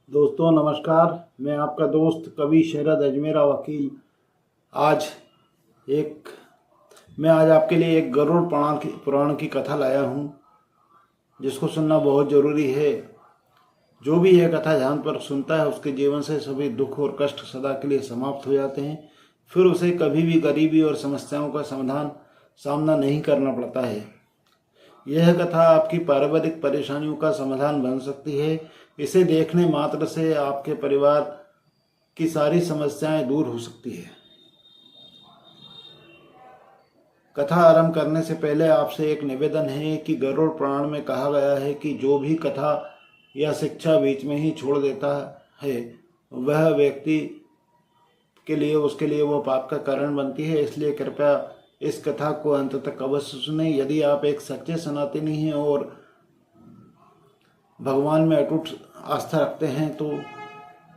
दोस्तों नमस्कार। मैं आपका दोस्त कवि शरद अजमेरा वकील आज एक मैं आज आपके लिए एक गरुड़ पुराण की कथा लाया हूँ, जिसको सुनना बहुत ज़रूरी है। जो भी यह कथा ध्यान पर सुनता है उसके जीवन से सभी दुख और कष्ट सदा के लिए समाप्त हो जाते हैं। फिर उसे कभी भी गरीबी और समस्याओं का सामना नहीं करना पड़ता है। यह कथा आपकी पारिवारिक परेशानियों का समाधान बन सकती है। इसे देखने मात्र से आपके परिवार की सारी समस्याएं दूर हो सकती है। कथा आरंभ करने से पहले आपसे एक निवेदन है कि गरुड़ पुराण में कहा गया है कि जो भी कथा या शिक्षा बीच में ही छोड़ देता है वह व्यक्ति उसके लिए वो पाप का कारण बनती है। इसलिए कृपया इस कथा को अंत तक अवश्य सुने। यदि आप एक सच्चे सनातनी हैं और भगवान में अटूट आस्था रखते हैं तो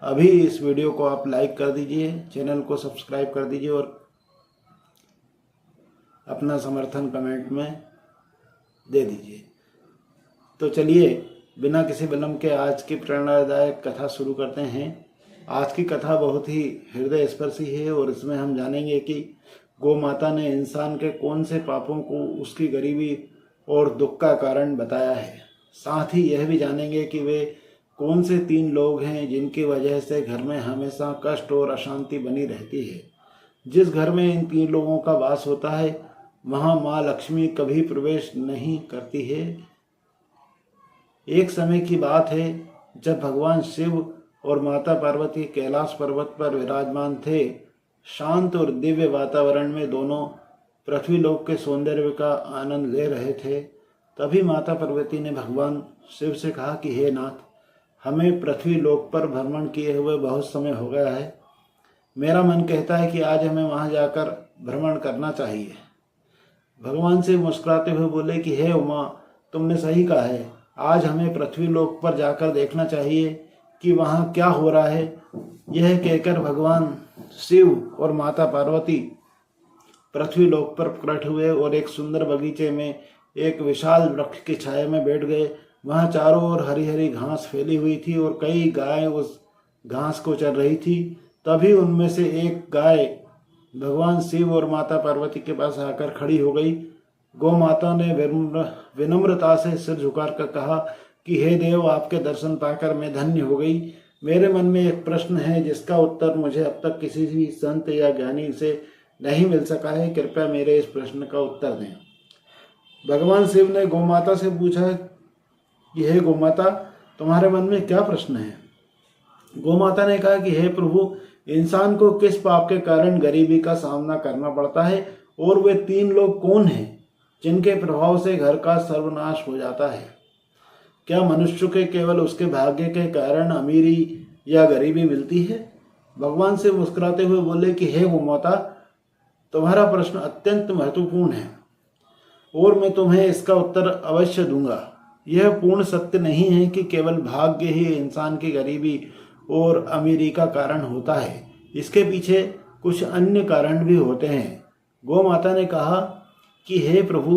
अभी इस वीडियो को आप लाइक कर दीजिए, चैनल को सब्सक्राइब कर दीजिए और अपना समर्थन कमेंट में दे दीजिए। तो चलिए बिना किसी विलंब के आज की प्रेरणादायक कथा शुरू करते हैं। आज की कथा बहुत ही हृदय स्पर्शी है और इसमें हम जानेंगे कि गौ माता ने इंसान के कौन से पापों को उसकी गरीबी और दुख का कारण बताया है। साथ ही यह भी जानेंगे कि वे कौन से 3 लोग हैं जिनकी वजह से घर में हमेशा कष्ट और अशांति बनी रहती है। जिस घर में इन 3 लोगों का वास होता है वहाँ माँ लक्ष्मी कभी प्रवेश नहीं करती है। एक समय की बात है जब भगवान शिव और माता पार्वती कैलाश पर्वत पर विराजमान थे। शांत और दिव्य वातावरण में दोनों पृथ्वीलोक के सौंदर्य का आनंद ले रहे थे। तभी माता पार्वती ने भगवान शिव से कहा कि हे नाथ, हमें पृथ्वीलोक पर भ्रमण किए हुए बहुत समय हो गया है। मेरा मन कहता है कि आज हमें वहां जाकर भ्रमण करना चाहिए। भगवान शिव मुस्कुराते हुए बोले कि हे उमा, तुमने सही कहा है। आज हमें पृथ्वीलोक पर जाकर देखना चाहिए कि वहाँ क्या हो रहा है। यह कहकर भगवान शिव और माता पार्वती पृथ्वीलोक पर प्रकट हुए और एक सुंदर बगीचे में एक विशाल वृक्ष की छाया में बैठ गए। वहाँ चारों ओर हरी हरी घास फैली हुई थी और कई गायें उस घास को चर रही थी। तभी उनमें से एक गाय भगवान शिव और माता पार्वती के पास आकर खड़ी हो गई। गौ माता ने विनम्रता से सिर झुकाकर कहा कि हे देव, आपके दर्शन पाकर मैं धन्य हो गई। मेरे मन में एक प्रश्न है जिसका उत्तर मुझे अब तक किसी भी संत या ज्ञानी से नहीं मिल सका है। कृपया मेरे इस प्रश्न का उत्तर दें। भगवान शिव ने गौमाता से पूछा कि हे गौमाता, तुम्हारे मन में क्या प्रश्न है। गौमाता ने कहा कि हे प्रभु, इंसान को किस पाप के कारण गरीबी का सामना करना पड़ता है और वे 3 लोग कौन हैं जिनके प्रभाव से घर का सर्वनाश हो जाता है। क्या मनुष्य के केवल उसके भाग्य के कारण अमीरी या गरीबी मिलती है। भगवान से मुस्कुराते हुए बोले कि हे गौमाता, तुम्हारा प्रश्न अत्यंत महत्वपूर्ण है और मैं तुम्हें इसका उत्तर अवश्य दूंगा। यह पूर्ण सत्य नहीं है कि केवल भाग्य ही इंसान की गरीबी और अमीरी का कारण होता है। इसके पीछे कुछ अन्य कारण भी होते हैं। गौ माता ने कहा कि हे प्रभु,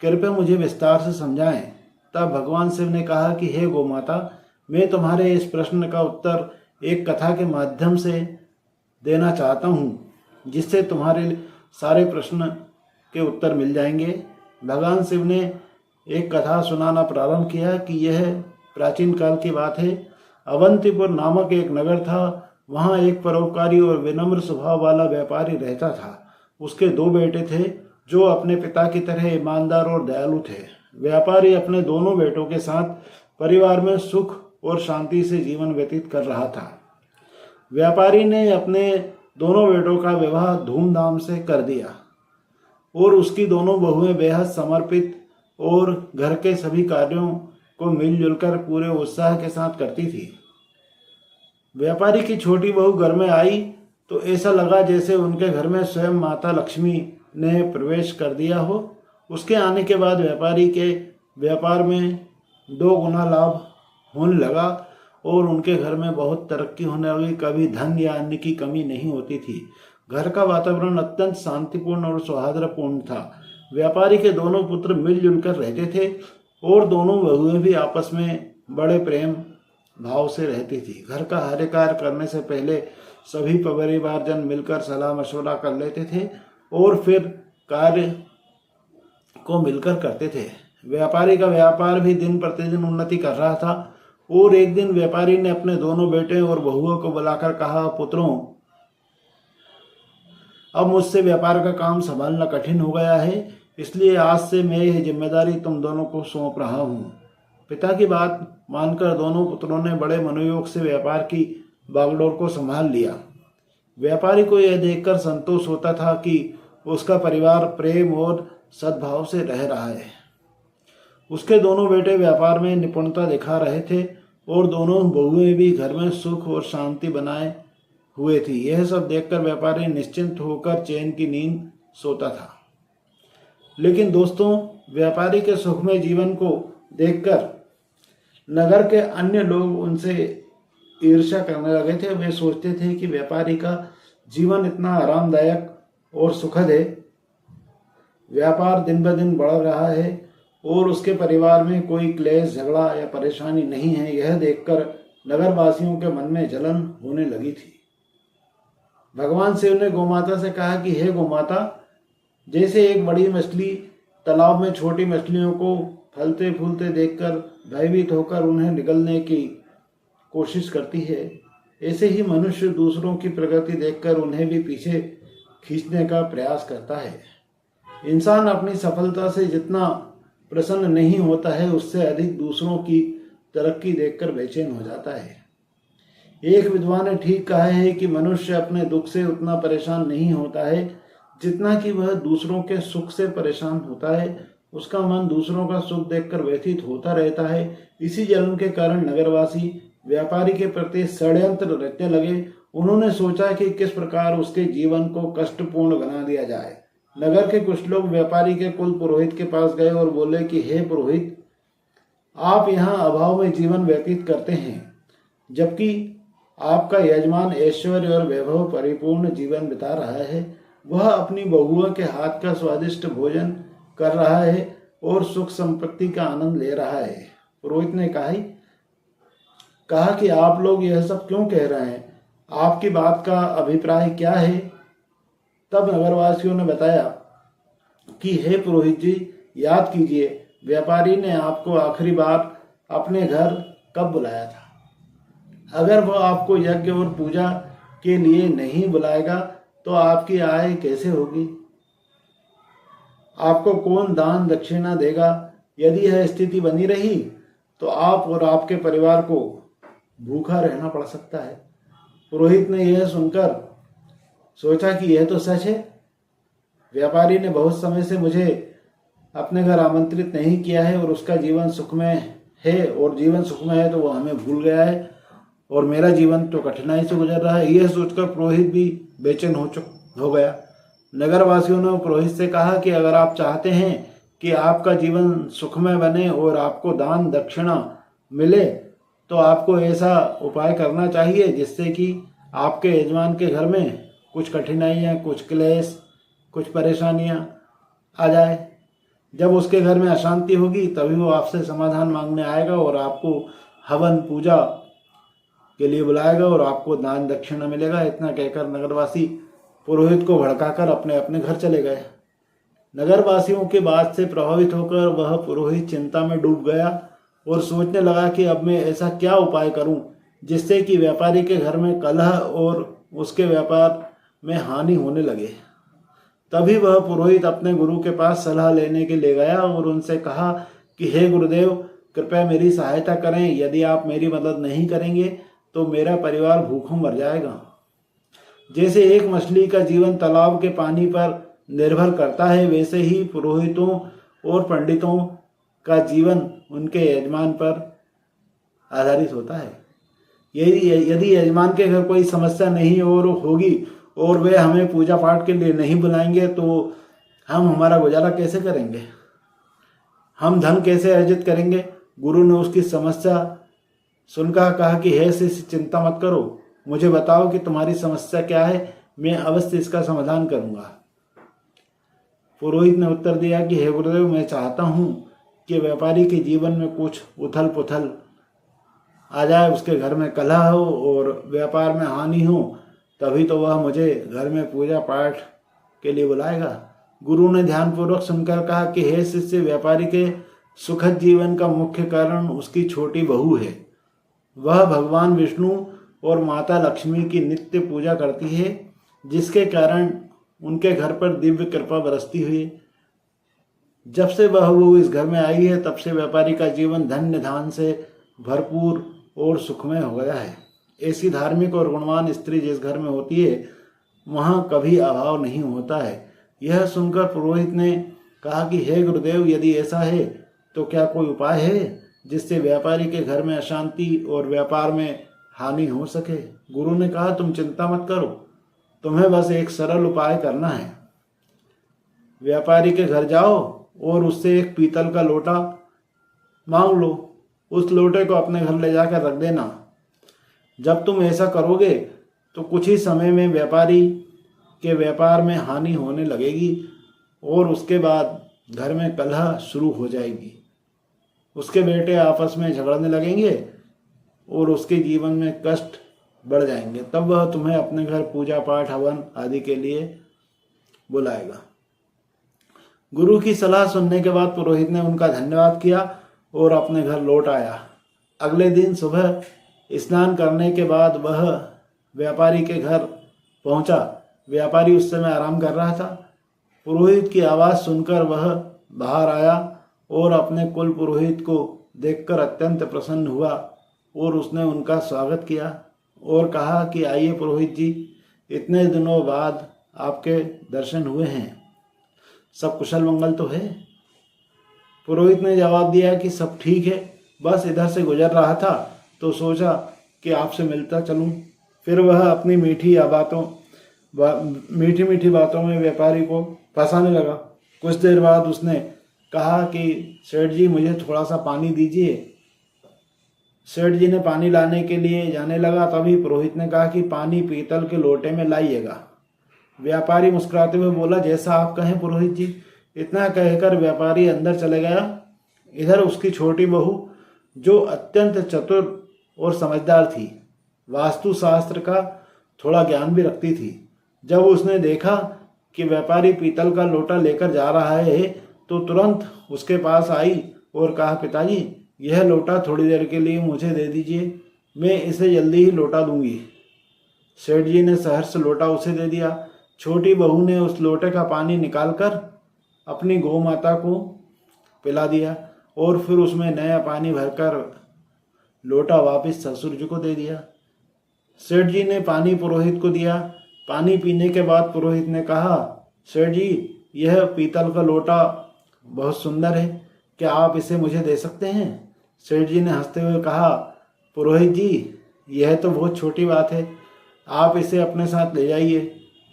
कृपया मुझे विस्तार से समझाएं। तब भगवान शिव ने कहा कि हे गौ माता, मैं तुम्हारे इस प्रश्न का उत्तर एक कथा के माध्यम से देना चाहता हूँ, जिससे तुम्हारे सारे प्रश्न के उत्तर मिल जाएंगे। भगवान शिव ने एक कथा सुनाना प्रारंभ किया कि यह प्राचीन काल की बात है। अवंतीपुर नामक एक नगर था। वहाँ एक परोपकारी और विनम्र स्वभाव वाला व्यापारी रहता था। उसके 2 बेटे थे जो अपने पिता की तरह ईमानदार और दयालु थे। व्यापारी अपने दोनों बेटों के साथ परिवार में सुख और शांति से जीवन व्यतीत कर रहा था। व्यापारी ने अपने दोनों बेटों का विवाह धूमधाम से कर दिया और उसकी दोनों बहुएं बेहद समर्पित और घर के सभी कार्यों को मिलजुल कर पूरे उत्साह के साथ करती थी। व्यापारी की छोटी बहू घर में आई तो ऐसा लगा जैसे उनके घर में स्वयं माता लक्ष्मी ने प्रवेश कर दिया हो। उसके आने के बाद व्यापारी के व्यापार में 2 गुना लाभ होने लगा और उनके घर में बहुत तरक्की होने लगी। कभी धन या अन्न की कमी नहीं होती थी। घर का वातावरण अत्यंत शांतिपूर्ण और सौहार्दपूर्ण था। व्यापारी के दोनों पुत्र मिलजुल कर रहते थे और दोनों बहुएं भी आपस में बड़े प्रेम भाव से रहती थी। घर का हर कार्य करने से पहले सभी परिवारजन मिलकर सलाह मशवरा कर लेते थे और फिर कार्य को मिलकर करते थे। व्यापारी का व्यापार भी दिन प्रतिदिन उन्नति कर रहा था और एक दिन व्यापारी ने अपने दोनों बेटे और बहुओं को बुलाकर कहा, पुत्रों, अब मुझसे व्यापार का काम संभालना कठिन हो गया है, इसलिए आज से मैं यह जिम्मेदारी तुम दोनों को सौंप रहा हूँ। पिता की बात मानकर दोनों पुत्रों ने बड़े मनोयोग से व्यापार की बागडोर को संभाल लिया। व्यापारी को यह देखकर संतोष होता था कि उसका परिवार प्रेम और सद्भाव से रह रहा है। उसके दोनों बेटे व्यापार में निपुणता दिखा रहे थे और दोनों बहुएं भी घर में सुख और शांति बनाए हुए थी। यह सब देखकर व्यापारी निश्चिंत होकर चैन की नींद सोता था। लेकिन दोस्तों, व्यापारी के सुखमय जीवन को देखकर नगर के अन्य लोग उनसे ईर्ष्या करने लगे थे। वे सोचते थे कि व्यापारी का जीवन इतना आरामदायक और सुखद है, व्यापार दिन ब दिन बढ़ रहा है और उसके परिवार में कोई क्लेश, झगड़ा या परेशानी नहीं है। यह देखकर नगरवासियों के मन में जलन होने लगी थी। भगवान शिव ने गोमाता से कहा कि हे गोमाता, जैसे एक बड़ी मछली तालाब में छोटी मछलियों को फलते फूलते देखकर भयभीत होकर उन्हें निगलने की कोशिश करती है, ऐसे ही मनुष्य दूसरों की प्रगति देखकर उन्हें भी पीछे खींचने का प्रयास करता है। इंसान अपनी सफलता से जितना प्रसन्न नहीं होता है, उससे अधिक दूसरों की तरक्की देखकर बेचैन हो जाता है। एक विद्वान ने ठीक कहा है कि मनुष्य अपने दुख से उतना परेशान नहीं होता है जितना कि वह दूसरों के सुख से परेशान होता है। उसका मन दूसरों का सुख देखकर व्यथित होता रहता है। इसी जलन के कारण नगरवासी व्यापारी के प्रति षड्यंत्र रचने लगे। उन्होंने सोचा कि किस प्रकार उसके जीवन को कष्टपूर्ण बना दिया जाए। नगर के कुछ लोग व्यापारी के कुल पुरोहित के पास गए और बोले कि हे पुरोहित, आप यहाँ अभाव में जीवन व्यतीत करते हैं, जबकि आपका यजमान ऐश्वर्य और वैभव परिपूर्ण जीवन बिता रहा है। वह अपनी बहुओं के हाथ का स्वादिष्ट भोजन कर रहा है और सुख संपत्ति का आनंद ले रहा है। पुरोहित ने कहा कि आप लोग यह सब क्यों कह रहे हैं? आपकी बात का अभिप्राय क्या है? तब नगरवासियों ने बताया कि हे पुरोहित जी, याद कीजिए, व्यापारी ने आपको आखिरी बार अपने घर कब बुलाया था? अगर वह आपको यज्ञ और पूजा के लिए नहीं बुलाएगा तो आपकी आय कैसे होगी? आपको कौन दान दक्षिणा देगा? यदि यह स्थिति बनी रही तो आप और आपके परिवार को भूखा रहना पड़ सकता है। पुरोहित ने यह सुनकर सोचा कि यह तो सच है। व्यापारी ने बहुत समय से मुझे अपने घर आमंत्रित नहीं किया है और उसका जीवन सुखमय है, और जीवन सुखमय है तो वह हमें भूल गया है और मेरा जीवन तो कठिनाई से गुजर रहा है। यह सोचकर पुरोहित भी बेचैन हो गया। नगरवासियों ने पुरोहित से कहा कि अगर आप चाहते हैं कि आपका जीवन सुखमय बने और आपको दान दक्षिणा मिले तो आपको ऐसा उपाय करना चाहिए जिससे कि आपके यजमान के घर में कुछ कठिनाइयाँ, कुछ क्लेश, कुछ परेशानियाँ आ जाए। जब उसके घर में अशांति होगी तभी वो आपसे समाधान मांगने आएगा और आपको हवन पूजा के लिए बुलाएगा और आपको दान दक्षिणा मिलेगा। इतना कहकर नगरवासी पुरोहित को भड़काकर अपने अपने घर चले गए। नगरवासियों के बात से प्रभावित होकर वह पुरोहित चिंता में डूब गया और सोचने लगा कि अब मैं ऐसा क्या उपाय करूं जिससे कि व्यापारी के घर में कलह और उसके व्यापार में हानि होने लगे। तभी वह पुरोहित अपने गुरु के पास सलाह लेने के लिए गया और उनसे कहा कि हे गुरुदेव, कृपया मेरी सहायता करें। यदि आप मेरी मदद नहीं करेंगे तो मेरा परिवार भूखों मर जाएगा। जैसे एक मछली का जीवन तालाब के पानी पर निर्भर करता है, वैसे ही पुरोहितों और पंडितों का जीवन उनके यजमान पर आधारित होता है। यदि यजमान के घर कोई समस्या नहीं और होगी और वे हमें पूजा पाठ के लिए नहीं बुलाएंगे तो हम हमारा गुजारा कैसे करेंगे? हम धन कैसे अर्जित करेंगे? गुरु ने उसकी समस्या सुनकर कहा कि हे शिष्य, चिंता मत करो, मुझे बताओ कि तुम्हारी समस्या क्या है, मैं अवश्य इसका समाधान करूंगा। पुरोहित ने उत्तर दिया कि हे गुरुदेव, मैं चाहता हूं कि व्यापारी के जीवन में कुछ उथल पुथल आ जाए, उसके घर में कलह हो और व्यापार में हानि हो, तभी तो वह मुझे घर में पूजा पाठ के लिए बुलाएगा। गुरु ने ध्यानपूर्वक सुनकर कहा कि हे शिष्य, व्यापारी के सुखद जीवन का मुख्य कारण उसकी छोटी बहू है। वह भगवान विष्णु और माता लक्ष्मी की नित्य पूजा करती है, जिसके कारण उनके घर पर दिव्य कृपा बरसती हुई। जब से बहू इस घर में आई है, तब से व्यापारी का जीवन धन्य धान से भरपूर और सुखमय हो गया है। ऐसी धार्मिक और गुणवान स्त्री जिस घर में होती है, वहाँ कभी अभाव नहीं होता है। यह सुनकर पुरोहित ने कहा कि हे गुरुदेव, यदि ऐसा है तो क्या कोई उपाय है जिससे व्यापारी के घर में अशांति और व्यापार में हानि हो सके? गुरु ने कहा, तुम चिंता मत करो, तुम्हें बस एक सरल उपाय करना है। व्यापारी के घर जाओ और उससे एक पीतल का लोटा मांग लो। उस लोटे को अपने घर ले जाकर रख देना। जब तुम ऐसा करोगे तो कुछ ही समय में व्यापारी के व्यापार में हानि होने लगेगी और उसके बाद घर में कलह शुरू हो जाएगी। उसके बेटे आपस में झगड़ने लगेंगे और उसके जीवन में कष्ट बढ़ जाएंगे। तब वह तुम्हें अपने घर पूजा पाठ हवन आदि के लिए बुलाएगा। गुरु की सलाह सुनने के बाद पुरोहित ने उनका धन्यवाद किया और अपने घर लौट आया। अगले दिन सुबह स्नान करने के बाद वह व्यापारी के घर पहुंचा। व्यापारी उस समय आराम कर रहा था। पुरोहित की आवाज़ सुनकर वह बाहर आया और अपने कुल पुरोहित को देखकर अत्यंत प्रसन्न हुआ और उसने उनका स्वागत किया और कहा कि आइए पुरोहित जी, इतने दिनों बाद आपके दर्शन हुए हैं, सब कुशल मंगल तो है? पुरोहित ने जवाब दिया कि सब ठीक है, बस इधर से गुजर रहा था तो सोचा कि आपसे मिलता चलूं। फिर वह अपनी मीठी मीठी बातों में व्यापारी को फंसाने लगा। कुछ देर बाद उसने कहा कि सेठ जी, मुझे थोड़ा सा पानी दीजिए। सेठ जी ने पानी लाने के लिए जाने लगा, तभी पुरोहित ने कहा कि पानी पीतल के लोटे में लाइएगा। व्यापारी मुस्कुराते हुए बोला, जैसा आप कहें पुरोहित जी। इतना कहकर व्यापारी अंदर चले गया। इधर उसकी छोटी बहू, जो अत्यंत चतुर और समझदार थी, वास्तुशास्त्र का थोड़ा ज्ञान भी रखती थी, जब उसने देखा कि व्यापारी पीतल का लोटा लेकर जा रहा है तो तुरंत उसके पास आई और कहा, पिताजी, यह लोटा थोड़ी देर के लिए मुझे दे दीजिए, मैं इसे जल्दी ही लौटा दूंगी। सेठ जी ने सहर्ष लोटा उसे दे दिया। छोटी बहू ने उस लोटे का पानी निकालकर अपनी गौ माता को पिला दिया और फिर उसमें नया पानी भरकर लोटा वापस ससुर जी को दे दिया। सेठ जी ने पानी पुरोहित को दिया। पानी पीने के बाद पुरोहित ने कहा, सेठ जी, यह पीतल का लोटा बहुत सुंदर है, क्या आप इसे मुझे दे सकते हैं? सेठ जी ने हंसते हुए कहा, पुरोहित जी, यह तो बहुत छोटी बात है, आप इसे अपने साथ ले जाइए।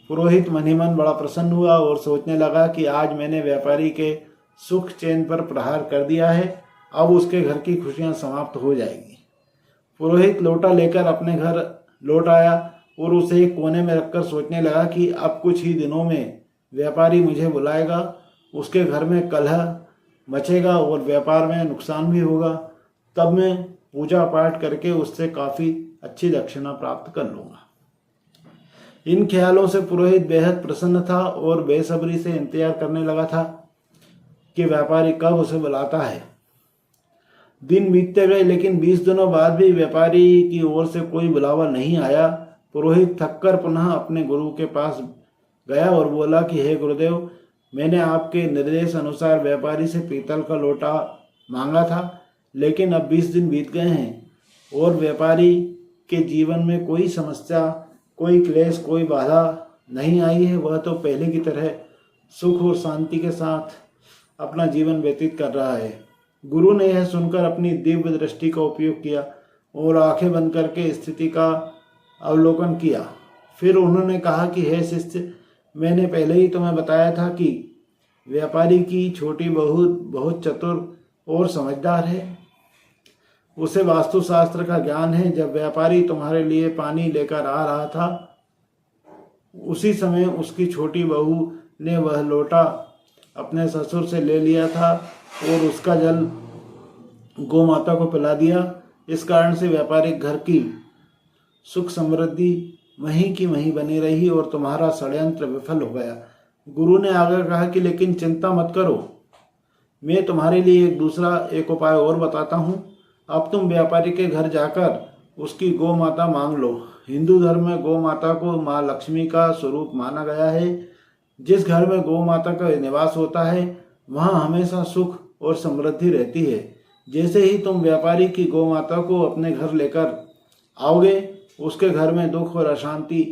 पुरोहित मन ही मन बड़ा प्रसन्न हुआ और सोचने लगा कि आज मैंने व्यापारी के सुख चैन पर प्रहार कर दिया है, अब उसके घर की खुशियां समाप्त हो जाएगी। पुरोहित लोटा लेकर अपने घर लौट आया और उसे एक कोने में रखकर सोचने लगा कि अब कुछ ही दिनों में व्यापारी मुझे बुलाएगा, उसके घर में कलह मचेगा और व्यापार में नुकसान भी होगा, तब मैं पूजा पाठ करके उससे काफ़ी अच्छी दक्षिणा प्राप्त कर लूँगा। इन ख्यालों से पुरोहित बेहद प्रसन्न था और बेसब्री से इंतजार करने लगा था कि व्यापारी कब उसे बुलाता है। दिन बीतते गए, लेकिन 20 दिनों बाद भी व्यापारी की ओर से कोई बुलावा नहीं आया। पुरोहित थककर पुनः अपने गुरु के पास गया और बोला कि हे गुरुदेव, मैंने आपके निर्देश अनुसार व्यापारी से पीतल का लोटा मांगा था, लेकिन अब 20 दिन बीत गए हैं और व्यापारी के जीवन में कोई समस्या, कोई क्लेश, कोई बाधा नहीं आई है। वह तो पहले की तरह सुख और शांति के साथ अपना जीवन व्यतीत कर रहा है। गुरु ने यह सुनकर अपनी दिव्य दृष्टि का उपयोग किया और आंखें बंद करके स्थिति का अवलोकन किया। फिर उन्होंने कहा कि हे शिष्य, मैंने पहले ही तुम्हें बताया था कि व्यापारी की छोटी बहू बहुत चतुर और समझदार है, उसे वास्तुशास्त्र का ज्ञान है। जब व्यापारी तुम्हारे लिए पानी लेकर आ रहा था, उसी समय उसकी छोटी बहू ने वह लोटा अपने ससुर से ले लिया था और उसका जल गौ माता को पिला दिया। इस कारण से व्यापारिक घर की सुख समृद्धि वहीं की वहीं बनी रही और तुम्हारा षड्यंत्र विफल हो गया। गुरु ने आगे कहा कि लेकिन चिंता मत करो, मैं तुम्हारे लिए एक उपाय और बताता हूँ। अब तुम व्यापारी के घर जाकर उसकी गौ माता मांग लो। हिंदू धर्म में गौ माता को माँ लक्ष्मी का स्वरूप माना गया है। जिस घर में गौ माता का निवास होता है वहाँ हमेशा सुख और समृद्धि रहती है। जैसे ही तुम व्यापारी की गौ माता को अपने घर लेकर आओगे उसके घर में दुख और अशांति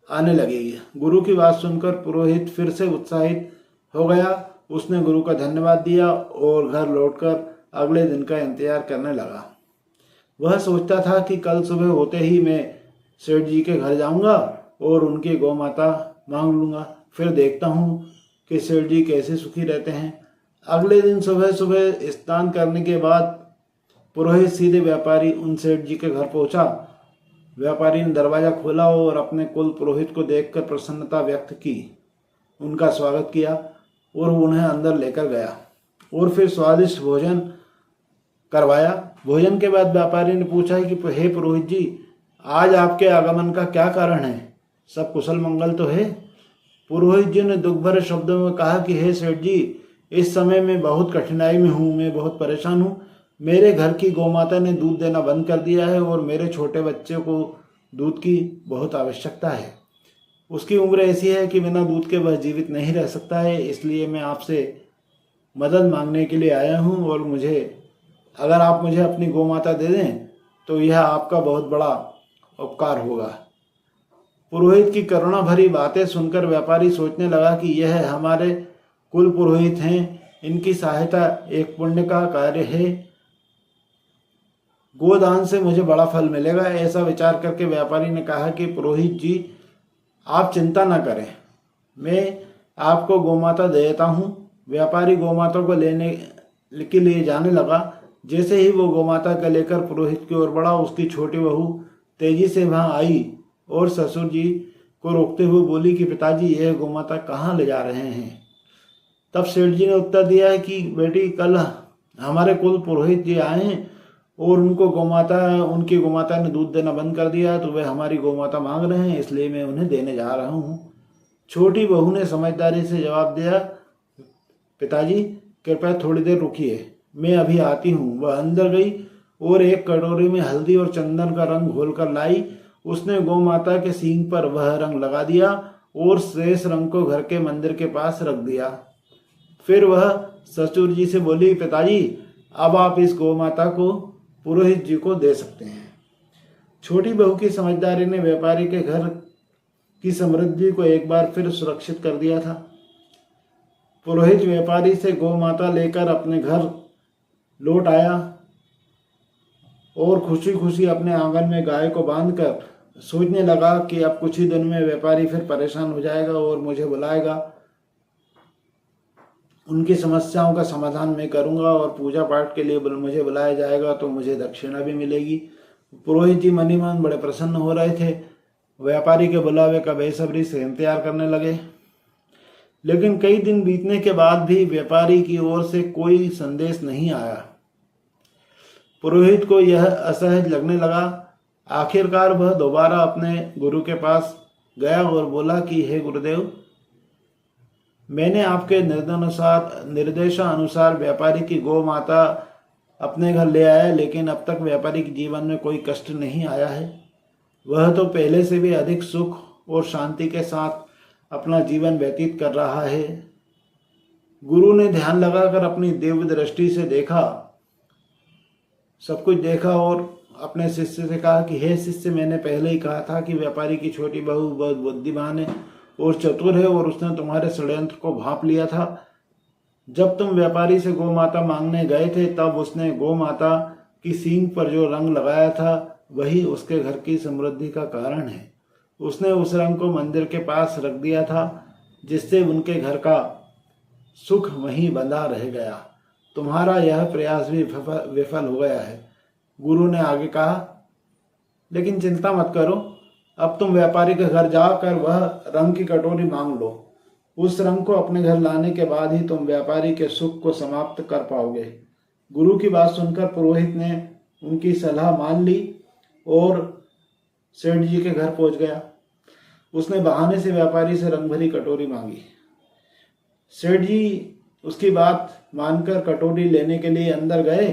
आने लगेगी। गुरु की बात सुनकर पुरोहित फिर से उत्साहित हो गया। उसने गुरु का धन्यवाद दिया और घर लौटकर अगले दिन का इंतजार करने लगा। वह सोचता था कि कल सुबह होते ही मैं सेठ जी के घर जाऊंगा और उनकी गौ माता मांग लूंगा, फिर देखता हूँ कि सेठ जी कैसे सुखी रहते हैं। अगले दिन सुबह सुबह स्नान करने के बाद पुरोहित सीधे व्यापारी उन सेठ जी के घर पहुंचा। व्यापारी ने दरवाजा खोला और अपने कुल पुरोहित को देखकर प्रसन्नता व्यक्त की, उनका स्वागत किया और उन्हें अंदर लेकर गया और फिर स्वादिष्ट भोजन करवाया। भोजन के बाद व्यापारी ने पूछा कि हे पुरोहित जी, आज आपके आगमन का क्या कारण है? सब कुशल मंगल तो है? पुरोहित जी ने दुख भरे शब्दों में कहा कि हे सेठ जी, इस समय मैं बहुत कठिनाई में हूँ, मैं बहुत परेशान हूँ। मेरे घर की गौमाता ने दूध देना बंद कर दिया है और मेरे छोटे बच्चे को दूध की बहुत आवश्यकता है। उसकी उम्र ऐसी है कि बिना दूध के वह जीवित नहीं रह सकता है। इसलिए मैं आपसे मदद मांगने के लिए आया हूँ और अगर आप मुझे अपनी गौमाता दे दें तो यह आपका बहुत बड़ा उपकार होगा। पुरोहित की करुणा भरी बातें सुनकर व्यापारी सोचने लगा कि यह हमारे कुल पुरोहित हैं, इनकी सहायता एक पुण्य का कार्य है, गोदान से मुझे बड़ा फल मिलेगा। ऐसा विचार करके व्यापारी ने कहा कि पुरोहित जी, आप चिंता न करें, मैं आपको गौमाता दे देता हूँ। व्यापारी गौमाता को लेने के लिए जाने लगा। जैसे ही वो गौमाता का लेकर पुरोहित की ओर बढ़ा, उसकी छोटी बहू तेजी से वहां आई और ससुर जी को रोकते हुए बोली कि पिताजी, यह गौमाता कहाँ ले जा रहे हैं? तब सेठ जी ने उत्तर दिया है कि बेटी, कल हमारे कुल पुरोहित जी आए हैं और उनकी गौमाता ने दूध देना बंद कर दिया, तो वे हमारी गौमाता मांग रहे हैं, इसलिए मैं उन्हें देने जा रहा हूँ। छोटी बहू ने समझदारी से जवाब दिया, पिताजी कृपया थोड़ी देर रुकिए, मैं अभी आती हूँ। वह अंदर गई और एक कटोरी में हल्दी और चंदन का रंग घोलकर लाई। उसने गौ माता के सींग पर वह रंग लगा दिया और शेष रंग को घर के मंदिर के पास रख दिया। फिर वह ससुर जी से बोली, पिताजी, अब आप इस गौ माता को पुरोहित जी को दे सकते हैं। छोटी बहू की समझदारी ने व्यापारी के घर की समृद्धि को एक बार फिर सुरक्षित कर दिया था। पुरोहित व्यापारी से गौ माता लेकर अपने घर लौट आया और खुशी खुशी अपने आंगन में गाय को बांधकर सोचने लगा कि अब कुछ ही दिन में व्यापारी फिर परेशान हो जाएगा और मुझे बुलाएगा, उनकी समस्याओं का समाधान मैं करूंगा और पूजा पाठ के लिए मुझे बुलाया जाएगा तो मुझे दक्षिणा भी मिलेगी। पुरोहित जी मनी मन बड़े प्रसन्न हो रहे थे। व्यापारी के बुलावे का बेसब्री से इंतजार करने लगे। लेकिन कई दिन बीतने के बाद भी व्यापारी की ओर से कोई संदेश नहीं आया। पुरोहित को यह असहज लगने लगा। आखिरकार वह दोबारा अपने गुरु के पास गया और बोला कि हे गुरुदेव, मैंने आपके निर्देशानुसार व्यापारी की गौ माता अपने घर ले आया, लेकिन अब तक व्यापारी के जीवन में कोई कष्ट नहीं आया है। वह तो पहले से भी अधिक सुख और शांति के साथ अपना जीवन व्यतीत कर रहा है। गुरु ने ध्यान लगाकर अपनी दिव्य दृष्टि से सब कुछ देखा और अपने शिष्य से कहा कि हे शिष्य, मैंने पहले ही कहा था कि व्यापारी की छोटी बहू बहुत बुद्धिमान है और चतुर है और उसने तुम्हारे षड्यंत्र को भांप लिया था। जब तुम व्यापारी से गौ माता मांगने गए थे तब उसने गौ माता की सींग पर जो रंग लगाया था वही उसके घर की समृद्धि का कारण है। उसने उस रंग को मंदिर के पास रख दिया था, जिससे उनके घर का सुख वहीं बंधा रह गया। तुम्हारा यह प्रयास भी विफल हो गया है। गुरु ने आगे कहा, लेकिन चिंता मत करो, अब तुम व्यापारी के घर जाकर वह रंग की कटोरी मांग लो। उस रंग को अपने घर लाने के बाद ही तुम व्यापारी के सुख को समाप्त कर पाओगे। गुरु की बात सुनकर पुरोहित ने उनकी सलाह मान ली और सेठ जी के घर पहुंच गया। उसने बहाने से व्यापारी से रंग भरी कटोरी मांगी। सेठ जी उसकी बात मानकर कटोरी लेने के लिए अंदर गए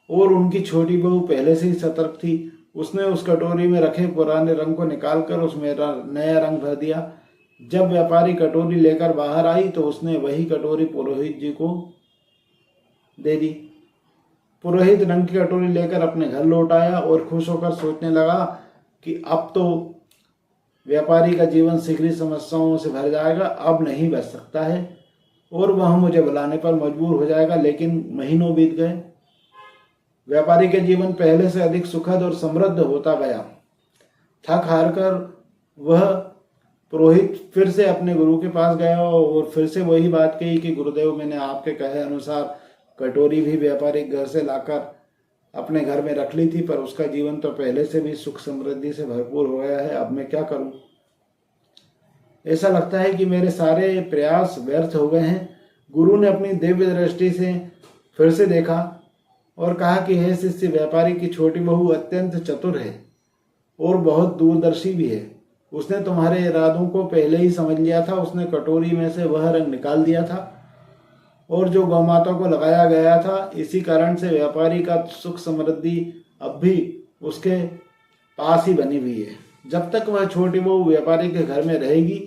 और उनकी छोटी बहू पहले से ही सतर्क थी। उसने उस कटोरी में रखे पुराने रंग को निकालकर उसमें नया रंग भर दिया। जब व्यापारी कटोरी लेकर बाहर आई तो उसने वही कटोरी पुरोहित जी को दे दी। पुरोहित रंग की कटोरी लेकर अपने घर लौट आया और खुश होकर सोचने लगा कि अब तो व्यापारी का जीवन शीघ्र ही समस्याओं से भर जाएगा, अब नहीं बच सकता है और वह मुझे बुलाने पर मजबूर हो जाएगा। लेकिन महीनों बीत गए। व्यापारी के जीवन पहले से अधिक सुखद और समृद्ध होता गया। थक हार कर वह पुरोहित फिर से अपने गुरु के पास गया और फिर से वही बात कही कि गुरुदेव, मैंने आपके कहे अनुसार कटोरी भी व्यापारी घर से लाकर अपने घर में रख ली थी, पर उसका जीवन तो पहले से भी सुख समृद्धि से भरपूर हो गया है। अब मैं क्या करूं? ऐसा लगता है कि मेरे सारे प्रयास व्यर्थ हो गए हैं। गुरु ने अपनी दिव्य दृष्टि से फिर से देखा और कहा कि हे शिष्य, व्यापारी की छोटी बहू अत्यंत चतुर है और बहुत दूरदर्शी भी है। उसने तुम्हारे इरादों को पहले ही समझ लिया था। उसने कटोरी में से वह रंग निकाल दिया था और जो गौमाता को लगाया गया था, इसी कारण से व्यापारी का सुख समृद्धि अब भी उसके पास ही बनी हुई है। जब तक वह छोटी बहू व्यापारी के घर में रहेगी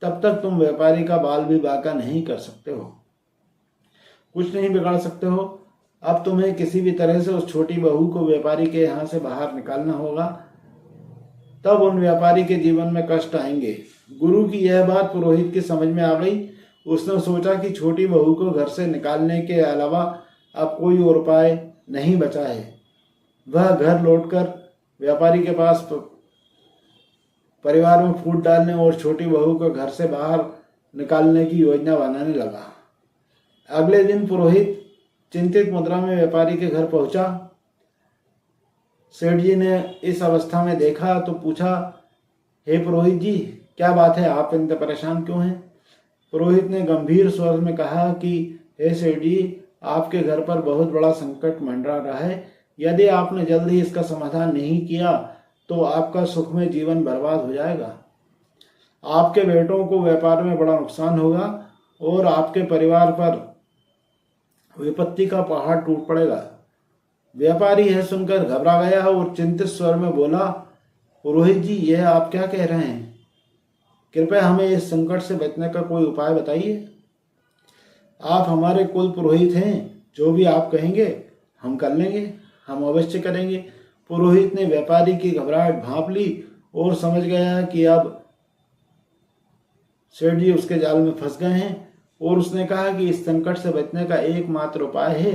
तब तक तुम व्यापारी का बाल भी बांका नहीं कर सकते हो, कुछ नहीं बिगाड़ सकते हो। अब तुम्हें किसी भी तरह से उस छोटी बहू को व्यापारी के यहाँ से बाहर निकालना होगा, तब उन व्यापारी के जीवन में कष्ट आएंगे। गुरु की यह बात पुरोहित की समझ में आ गई। उसने सोचा कि छोटी बहू को घर से निकालने के अलावा अब कोई और उपाय नहीं बचा है। वह घर लौटकर व्यापारी के पास परिवार में फूट डालने और छोटी बहू को घर से बाहर निकालने की योजना बनाने लगा। अगले दिन पुरोहित चिंतित मुद्रा में व्यापारी के घर पहुंचा। सेठ जी ने इस अवस्था में देखा तो पूछा, हे पुरोहित जी, क्या बात है, आप इतने परेशान क्यों हैं? पुरोहित ने गंभीर स्वर में कहा कि हे सेठ जी, आपके घर पर बहुत बड़ा संकट मंडरा रहा है। यदि आपने जल्द ही इसका समाधान नहीं किया तो आपका सुखमय जीवन बर्बाद हो जाएगा। आपके बेटों को व्यापार में बड़ा नुकसान होगा और आपके परिवार पर विपत्ति का पहाड़ टूट पड़ेगा। व्यापारी यह सुनकर घबरा गया और चिंतित स्वर में बोला, पुरोहित जी, यह आप क्या कह रहे हैं? कृपया हमें इस संकट से बचने का कोई उपाय बताइए। आप हमारे कुल पुरोहित हैं, जो भी आप कहेंगे हम कर लेंगे, हम अवश्य करेंगे। पुरोहित ने व्यापारी की घबराहट भांप ली और समझ गया कि अब सेठ जी उसके जाल में फंस गए हैं और उसने कहा कि इस संकट से बचने का एकमात्र उपाय है,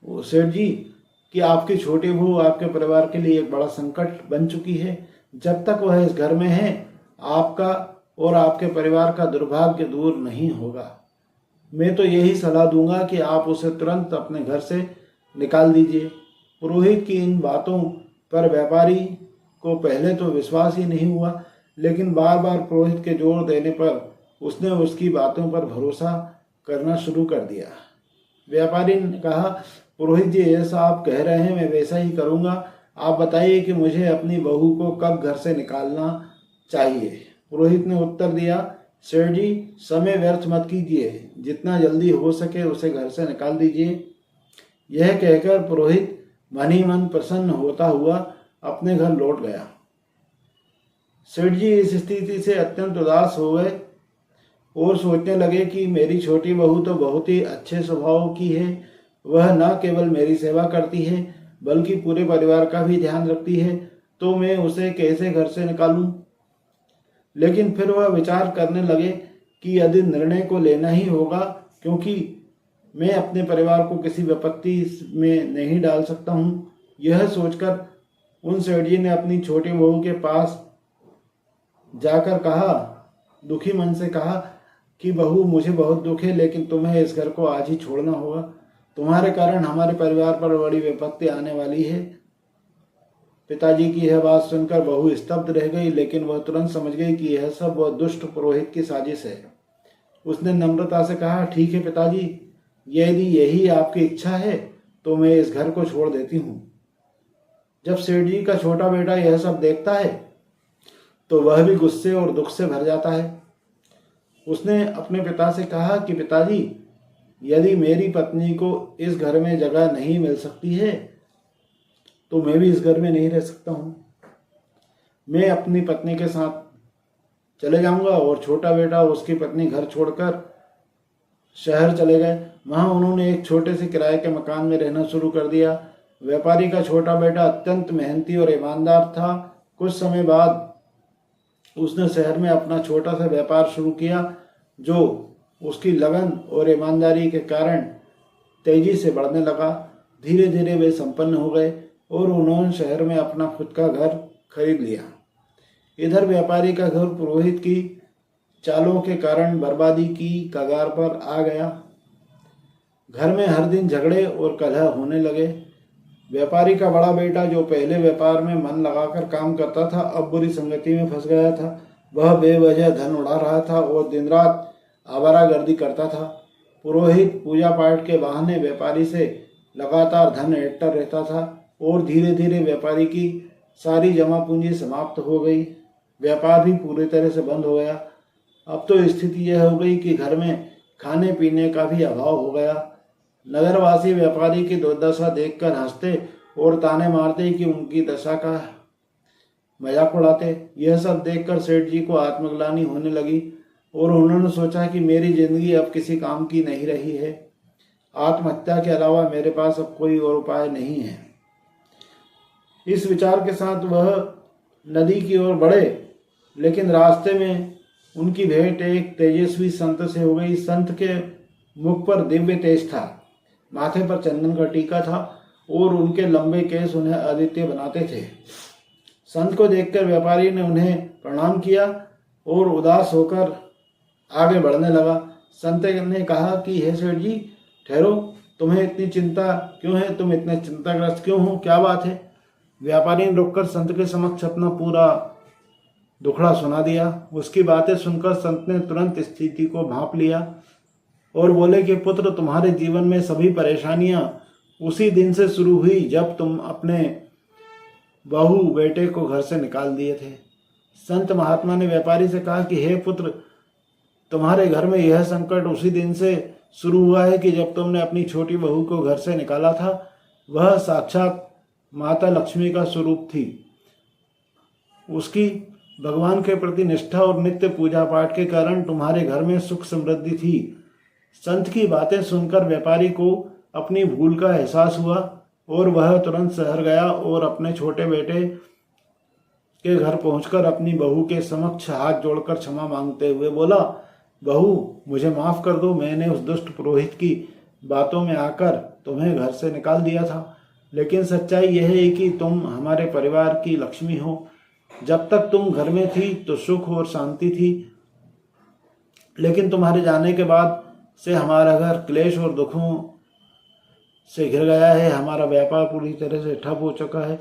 वो सेठ जी, कि आपकी छोटी बहू आपके परिवार के लिए एक बड़ा संकट बन चुकी है। जब तक वह इस घर में है, आपका और आपके परिवार का दुर्भाग्य दूर नहीं होगा। मैं तो यही सलाह दूंगा कि आप उसे तुरंत अपने घर से निकाल दीजिए। पुरोहित की इन बातों पर व्यापारी को पहले तो विश्वास ही नहीं हुआ, लेकिन बार बार पुरोहित के जोर देने पर उसने उसकी बातों पर भरोसा करना शुरू कर दिया। व्यापारी ने कहा, पुरोहित जी, जैसा आप कह रहे हैं मैं वैसा ही करूंगा। आप बताइए कि मुझे अपनी बहू को कब घर से निकालना चाहिए? पुरोहित ने उत्तर दिया, सेठ जी, समय व्यर्थ मत कीजिए, जितना जल्दी हो सके उसे घर से निकाल दीजिए। यह कहकर पुरोहित मन ही मन प्रसन्न होता हुआ अपने घर लौट गया। सेठ जी इस स्थिति से अत्यंत उदास हो गए और सोचने लगे कि मेरी छोटी बहू तो बहुत ही अच्छे स्वभाव की है। वह न केवल मेरी सेवा करती है बल्कि पूरे परिवार का भी ध्यान रखती है, तो मैं उसे कैसे घर से निकालूं? लेकिन फिर वह विचार करने लगे कि यदि निर्णय को लेना ही होगा, क्योंकि मैं अपने परिवार को किसी विपत्ति में नहीं डाल सकता हूँ। यह सोचकर उन सेठ जी ने अपनी छोटी बहू के पास जाकर कहा, दुखी मन से कहा कि बहू, मुझे बहुत दुख है, लेकिन तुम्हें इस घर को आज ही छोड़ना होगा। तुम्हारे कारण हमारे परिवार पर बड़ी विपत्ति आने वाली है। पिताजी की यह बात सुनकर बहू स्तब्ध रह गई, लेकिन वह तुरंत समझ गई कि यह सब वह दुष्ट पुरोहित की साजिश है। उसने नम्रता से कहा, ठीक है पिताजी, यदि यही आपकी इच्छा है तो मैं इस घर को छोड़ देती हूँ। जब सेठ जी का छोटा बेटा यह सब देखता है तो वह भी गुस्से और दुख से भर जाता है। उसने अपने पिता से कहा कि पिताजी, यदि मेरी पत्नी को इस घर में जगह नहीं मिल सकती है तो मैं भी इस घर में नहीं रह सकता हूँ। मैं अपनी पत्नी के साथ चले जाऊंगा। और छोटा बेटा उसकी पत्नी घर छोड़कर शहर चले गए। वहां उन्होंने एक छोटे से किराए के मकान में रहना शुरू कर दिया। व्यापारी का छोटा बेटा अत्यंत मेहनती और ईमानदार था। कुछ समय बाद उसने शहर में अपना छोटा सा व्यापार शुरू किया, जो उसकी लगन और ईमानदारी के कारण तेजी से बढ़ने लगा। धीरे धीरे वे संपन्न हो गए और उन्होंने शहर में अपना खुद का घर खरीद लिया। इधर व्यापारी का घर पुरोहित की चालों के कारण बर्बादी की कगार पर आ गया। घर में हर दिन झगड़े और कलह होने लगे। व्यापारी का बड़ा बेटा, जो पहले व्यापार में मन लगाकर काम करता था, अब बुरी संगति में फंस गया था। वह बेवजह धन उड़ा रहा था और दिन रात आवारागर्दी करता था। पुरोहित पूजा पाठ के बहाने व्यापारी से लगातार धन ऐंठता रहता था और धीरे धीरे व्यापारी की सारी जमा पूंजी समाप्त हो गई। व्यापार भी पूरी तरह से बंद हो गया। अब तो स्थिति यह हो गई कि घर में खाने पीने का भी अभाव हो गया। नगरवासी व्यापारी की दुर्दशा देखकर हंसते और ताने मारते कि उनकी दशा का मजाक उड़ाते। यह सब देखकर सेठ जी को आत्मग्लानि होने लगी और उन्होंने सोचा कि मेरी जिंदगी अब किसी काम की नहीं रही है। आत्महत्या के अलावा मेरे पास अब कोई और उपाय नहीं है। इस विचार के साथ वह नदी की ओर बढ़े, लेकिन रास्ते में उनकी भेंट एक तेजस्वी संत से हो गई। संत के मुख पर दिव्य तेज था, माथे पर चंदन का टीका था और उनके लंबे केस उन्हें आदित्य बनाते थे। संत को देखकर व्यापारी ने उन्हें प्रणाम किया और उदास होकर आगे बढ़ने लगा। संत ने कहा कि हे सेठ जी, ठहरो, तुम्हें इतनी चिंता क्यों है? तुम इतने चिंताग्रस्त क्यों हो? क्या बात है? व्यापारी ने रुककर संत के समक्ष अपना पूरा दुखड़ा सुना दिया। उसकी बातें सुनकर संत ने तुरंत स्थिति को भांप लिया और बोले कि पुत्र, तुम्हारे जीवन में सभी परेशानियां उसी दिन से शुरू हुई जब तुम अपने बहू बेटे को घर से निकाल दिए थे। संत महात्मा ने व्यापारी से कहा कि हे पुत्र, तुम्हारे घर में यह संकट उसी दिन से शुरू हुआ है कि जब तुमने अपनी छोटी बहू को घर से निकाला था। वह साक्षात माता लक्ष्मी का स्वरूप थी। उसकी भगवान के प्रति निष्ठा और नित्य पूजा पाठ के कारण तुम्हारे घर में सुख समृद्धि थी। संत की बातें सुनकर व्यापारी को अपनी भूल का एहसास हुआ और वह तुरंत शहर गया और अपने छोटे बेटे के घर पहुंचकर अपनी बहू के समक्ष हाथ जोड़कर क्षमा मांगते हुए बोला, बहू, मुझे माफ कर दो। मैंने उस दुष्ट पुरोहित की बातों में आकर तुम्हें घर से निकाल दिया था, लेकिन सच्चाई यह है कि तुम हमारे परिवार की लक्ष्मी हो। जब तक तुम घर में थी तो सुख और शांति थी, लेकिन तुम्हारे जाने के बाद से हमारा घर क्लेश और दुखों से घिर गया है। हमारा व्यापार पूरी तरह से ठप हो चुका है।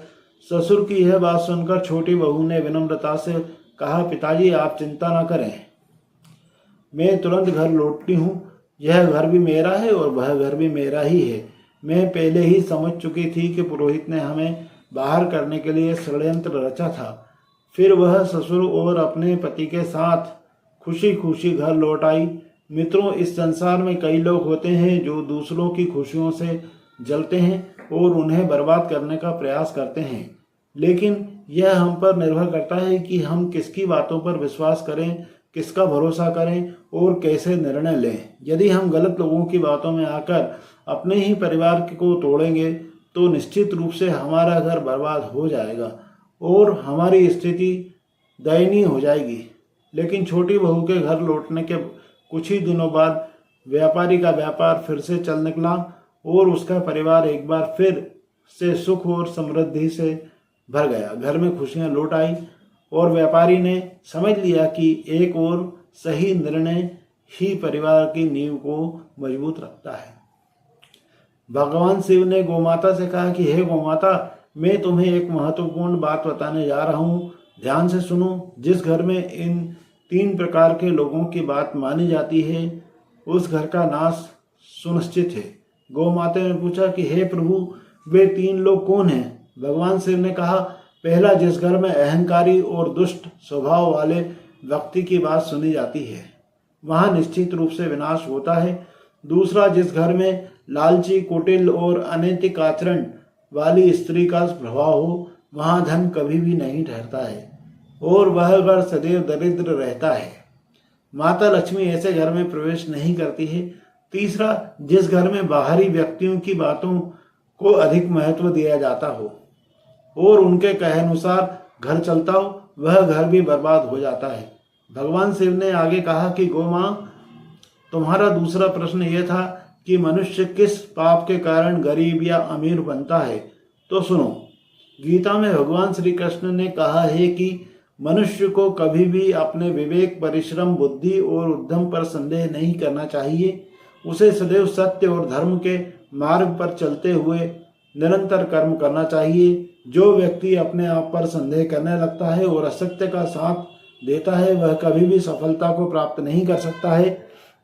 ससुर की यह बात सुनकर छोटी बहू ने विनम्रता से कहा, पिताजी, आप चिंता न करें, मैं तुरंत घर लौटती हूँ। यह घर भी मेरा है और वह घर भी मेरा ही है। मैं पहले ही समझ चुकी थी कि पुरोहित ने हमें बाहर करने के लिए षड्यंत्र रचा था। फिर वह ससुर और अपने पति के साथ खुशी खुशी घर लौट आई। मित्रों, इस संसार में कई लोग होते हैं जो दूसरों की खुशियों से जलते हैं और उन्हें बर्बाद करने का प्रयास करते हैं, लेकिन यह हम पर निर्भर करता है कि हम किसकी बातों पर विश्वास करें, किसका भरोसा करें और कैसे निर्णय लें। यदि हम गलत लोगों की बातों में आकर अपने ही परिवार को तोड़ेंगे तो निश्चित रूप से हमारा घर बर्बाद हो जाएगा और हमारी स्थिति दयनीय हो जाएगी। लेकिन छोटी बहू के घर लौटने के कुछ ही दिनों बाद व्यापारी का व्यापार फिर से चल निकला और उसका परिवार एक बार फिर से सुख और समृद्धि से भर गया। घर में खुशियां लौट आई और व्यापारी ने समझ लिया कि एक और सही निर्णय ही परिवार की नींव को मजबूत रखता है। भगवान शिव ने गोमाता से कहा कि हे गोमाता, मैं तुम्हें एक महत्वपूर्ण बात बताने जा रहा हूँ, ध्यान से सुनो। जिस घर में इन 3 प्रकार के लोगों की बात मानी जाती है, उस घर का नाश सुनिश्चित है। गौ माता ने पूछा कि हे प्रभु, वे 3 लोग कौन हैं? भगवान शिव ने कहा, पहला, जिस घर में अहंकारी और दुष्ट स्वभाव वाले व्यक्ति की बात सुनी जाती है वहां निश्चित रूप से विनाश होता है। दूसरा, जिस घर में लालची, कुटिल और अनैतिक आचरण वाली स्त्री का प्रभाव हो वहां धन कभी भी नहीं ठहरता है और वह घर सदैव दरिद्र रहता है। माता लक्ष्मी ऐसे घर में प्रवेश नहीं करती है। तीसरा, जिस घर में बाहरी व्यक्तियों की बातों को अधिक महत्व दिया जाता हो और उनके कहे अनुसार घर चलता हो वह घर भी बर्बाद हो जाता है। भगवान शिव ने आगे कहा कि गौ मां, तुम्हारा दूसरा प्रश्न यह था कि मनुष्य किस पाप के कारण गरीब या अमीर बनता है। तो सुनो, गीता में भगवान श्री कृष्ण ने कहा है कि मनुष्य को कभी भी अपने विवेक, परिश्रम, बुद्धि और उद्यम पर संदेह नहीं करना चाहिए। उसे सदैव सत्य और धर्म के मार्ग पर चलते हुए निरंतर कर्म करना चाहिए। जो व्यक्ति अपने आप पर संदेह करने लगता है और असत्य का साथ देता है वह कभी भी सफलता को प्राप्त नहीं कर सकता है।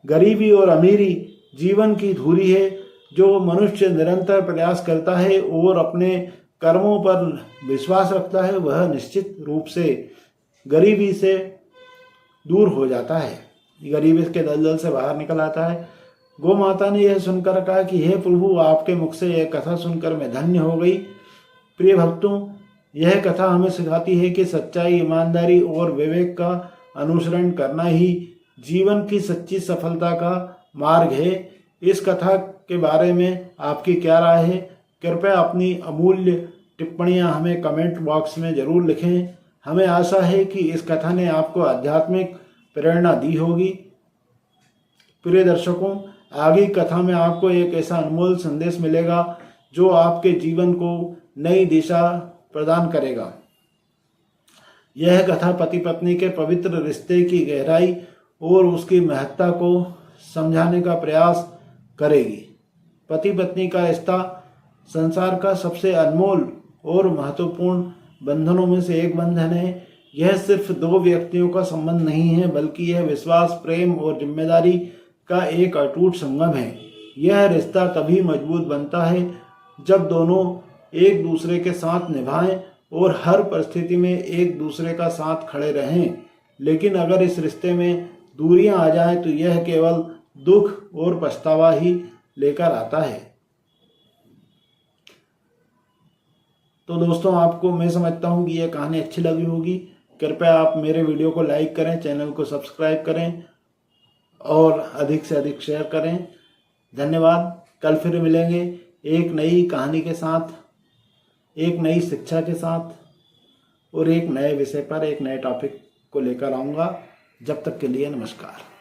गरीबी और अमीरी जीवन की धुरी है। जो मनुष्य निरंतर प्रयास करता है और अपने कर्मों पर विश्वास रखता है वह निश्चित रूप से गरीबी से दूर हो जाता है, गरीबी के दलदल से बाहर निकल आता है। गौ माता ने यह सुनकर कहा कि हे प्रभु, आपके मुख से यह कथा सुनकर मैं धन्य हो गई। प्रिय भक्तों, यह कथा हमें सिखाती है कि सच्चाई, ईमानदारी और विवेक का अनुसरण करना ही जीवन की सच्ची सफलता का मार्ग है। इस कथा के बारे में आपकी क्या राय है? कृपया अपनी अमूल्य टिप्पणियां हमें कमेंट बॉक्स में जरूर लिखें। हमें आशा है कि इस कथा ने आपको आध्यात्मिक प्रेरणा दी होगी। प्रिय दर्शकों, आगे कथा में आपको एक ऐसा अनमोल संदेश मिलेगा जो आपके जीवन को नई दिशा प्रदान करेगा। यह कथा पति पत्नी के पवित्र रिश्ते की गहराई और उसकी महत्ता को समझाने का प्रयास करेगी। पति पत्नी का रिश्ता संसार का सबसे अनमोल और महत्वपूर्ण बंधनों में से एक बंधन है। यह सिर्फ 2 व्यक्तियों का संबंध नहीं है, बल्कि यह विश्वास, प्रेम और जिम्मेदारी का एक अटूट संगम है। यह रिश्ता तभी मजबूत बनता है जब दोनों एक दूसरे के साथ निभाएं और हर परिस्थिति में एक दूसरे का साथ खड़े रहें। लेकिन अगर इस रिश्ते में दूरियां आ जाएं तो यह केवल दुख और पछतावा ही लेकर आता है। तो दोस्तों, आपको मैं समझता हूं कि यह कहानी अच्छी लगी होगी। कृपया आप मेरे वीडियो को लाइक करें, चैनल को सब्सक्राइब करें और अधिक से अधिक शेयर करें। धन्यवाद। कल फिर मिलेंगे एक नई कहानी के साथ, एक नई शिक्षा के साथ और एक नए विषय पर, एक नए टॉपिक को लेकर आऊँगा। जब तक के लिए नमस्कार।